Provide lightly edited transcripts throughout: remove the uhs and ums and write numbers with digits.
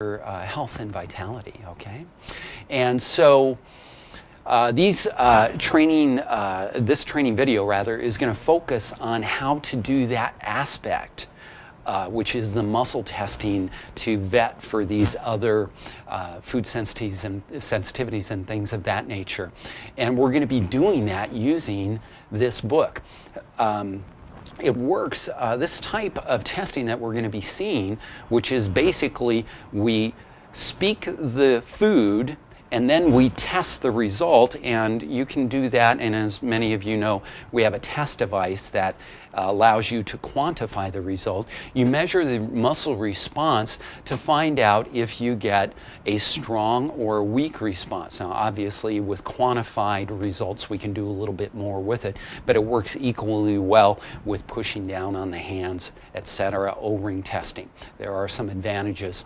health and vitality, okay? And so this training video rather is going to focus on how to do that aspect, which is the muscle testing to vet for these other food sensitivities and things of that nature. And we're going to be doing that using this book. It works, this type of testing that we're going to be seeing, which is basically we speak the food and then we test the result, and you can do that, and as many of you know, we have a test device that allows you to quantify the result. You measure the muscle response to find out if you get a strong or a weak response. Now obviously with quantified results we can do a little bit more with it, but it works equally well with pushing down on the hands, etc. O-ring testing. There are some advantages.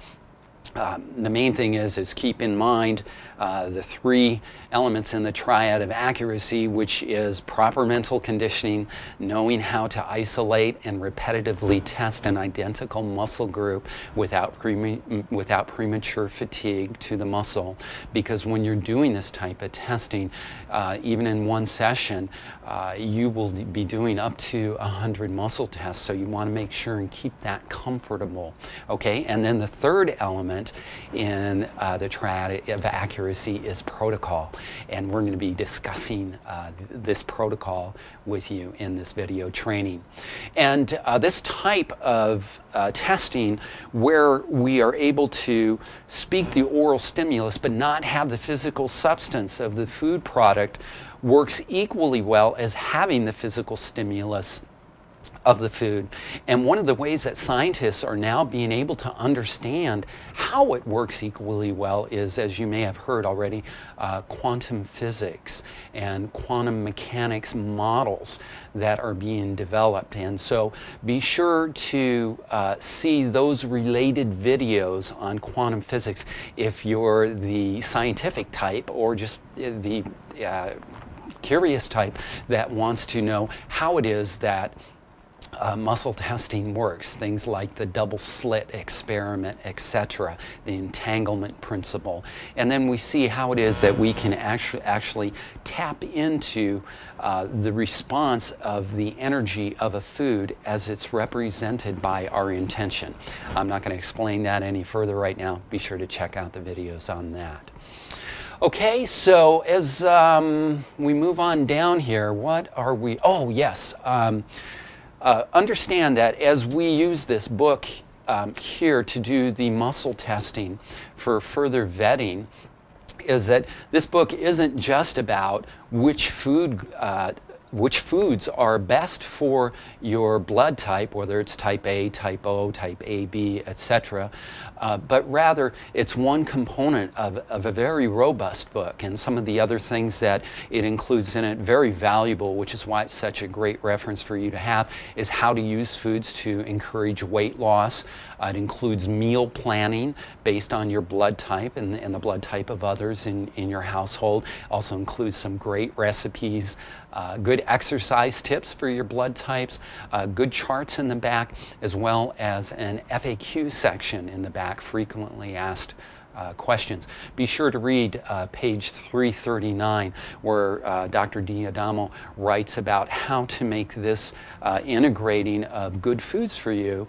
The main thing is keep in mind the three elements in the triad of accuracy, which is proper mental conditioning, knowing how to isolate and repetitively test an identical muscle group without premature fatigue to the muscle. Because when you're doing this type of testing, even in one session, you will be doing up to 100 muscle tests, so you want to make sure and keep that comfortable. Okay, and then the third element in the triad of accuracy is protocol, and we're going to be discussing this protocol with you in this video training. And this type of testing, where we are able to speak the oral stimulus but not have the physical substance of the food product, works equally well as having the physical stimulus of the food. And one of the ways that scientists are now being able to understand how it works equally well is, as you may have heard already, quantum physics and quantum mechanics models that are being developed. And so be sure to see those related videos on quantum physics if you're the scientific type or just the curious type that wants to know how it is that muscle testing works, things like the double slit experiment, etc., the entanglement principle. And then we see how it is that we can actually tap into the response of the energy of a food as it's represented by our intention. I'm not going to explain that any further right now. Be sure to check out the videos on that. Okay, so as we move on down here, what are we? Oh, yes. Understand that as we use this book here to do the muscle testing for further vetting, is that this book isn't just about which foods are best for your blood type, whether it's type A, type O, type AB, etc., but rather it's one component of a very robust book, and some of the other things that it includes in it, very valuable, which is why it's such a great reference for you to have, is how to use foods to encourage weight loss. It includes meal planning based on your blood type and the blood type of others in your household. Also includes some great recipes, good exercise tips for your blood types, good charts in the back, as well as an FAQ section in the back, frequently asked questions. Be sure to read page 339, where Dr. D'Adamo writes about how to make this integrating of good foods for you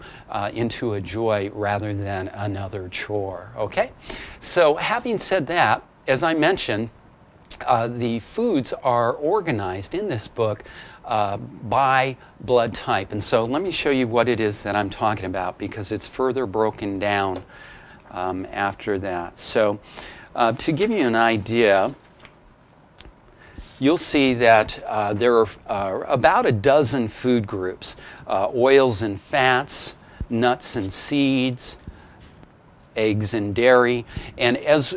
into a joy rather than another chore. Okay? So having said that, as I mentioned, the foods are organized in this book by blood type. And so let me show you what it is that I'm talking about, because it's further broken down after that. So to give you an idea, you'll see that there are about a dozen food groups: oils and fats, nuts and seeds, eggs and dairy. And as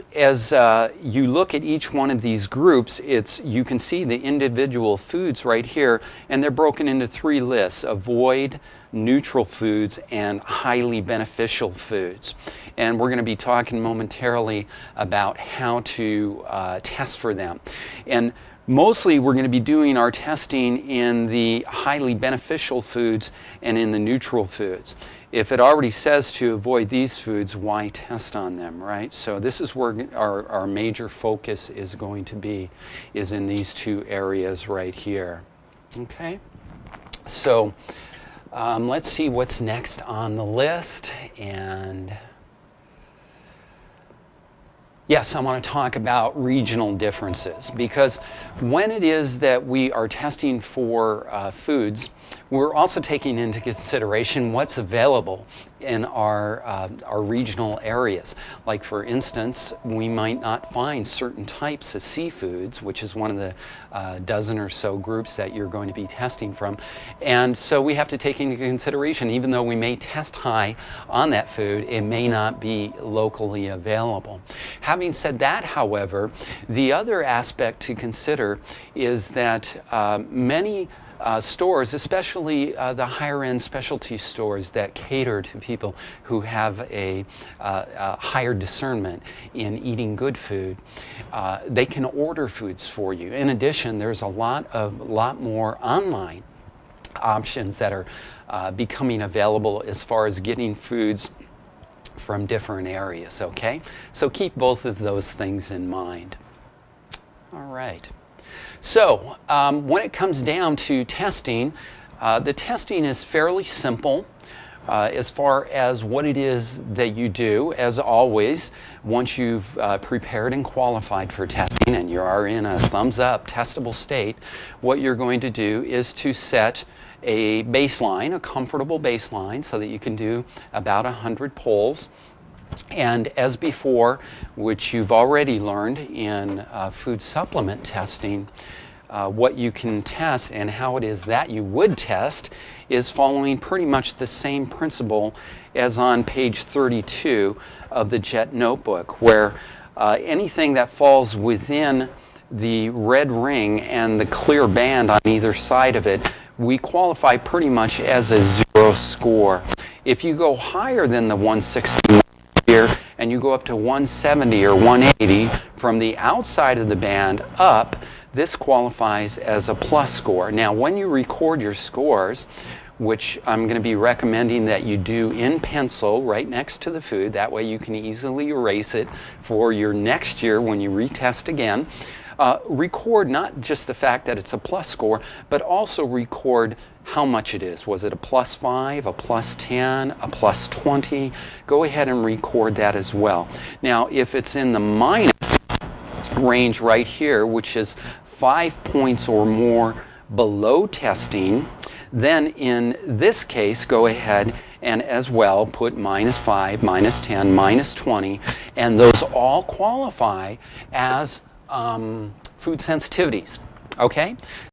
you look at each one of these groups, you can see the individual foods right here, and they're broken into three lists: avoid, neutral foods, and highly beneficial foods. And we're going to be talking momentarily about how to test for them. And mostly we're going to be doing our testing in the highly beneficial foods and in the neutral foods. if it already says to avoid these foods, why test on them, right? So this is where our major focus is going to be, is in these two areas right here. Okay? So let's see what's next on the list. And yes, I want to talk about regional differences, because when it is that we are testing for foods, we're also taking into consideration what's available in our regional areas. Like, for instance, we might not find certain types of seafoods, which is one of the dozen or so groups that you're going to be testing from. And so we have to take into consideration, even though we may test high on that food, it may not be locally available. Having said that, however, the other aspect to consider is that many stores, especially the higher-end specialty stores that cater to people who have a higher discernment in eating good food, they can order foods for you. In addition, there's a lot more online options that are becoming available as far as getting foods from different areas, okay? So keep both of those things in mind. All right. So when it comes down to testing, the testing is fairly simple as far as what it is that you do. As always, once you've prepared and qualified for testing and you are in a thumbs-up testable state, what you're going to do is to set a baseline, a comfortable baseline, so that you can do about 100 polls. And as before, which you've already learned in food supplement testing, what you can test and how it is that you would test is following pretty much the same principle as on page 32 of the JET notebook, where anything that falls within the red ring and the clear band on either side of it, we qualify pretty much as a 0 score. If you go higher than the 160 here and you go up to 170 or 180 from the outside of the band up, this qualifies as a plus score. Now, when you record your scores, which I'm going to be recommending that you do in pencil right next to the food, that way you can easily erase it for your next year when you retest again. Record not just the fact that it's a plus score, but also record how much it is. Was it a +5, a +10, a +20? Go ahead and record that as well. Now, if it's in the minus range right here, which is 5 points or more below testing, then in this case, go ahead and as well put -5, -10, -20, and those all qualify as food sensitivities. Okay?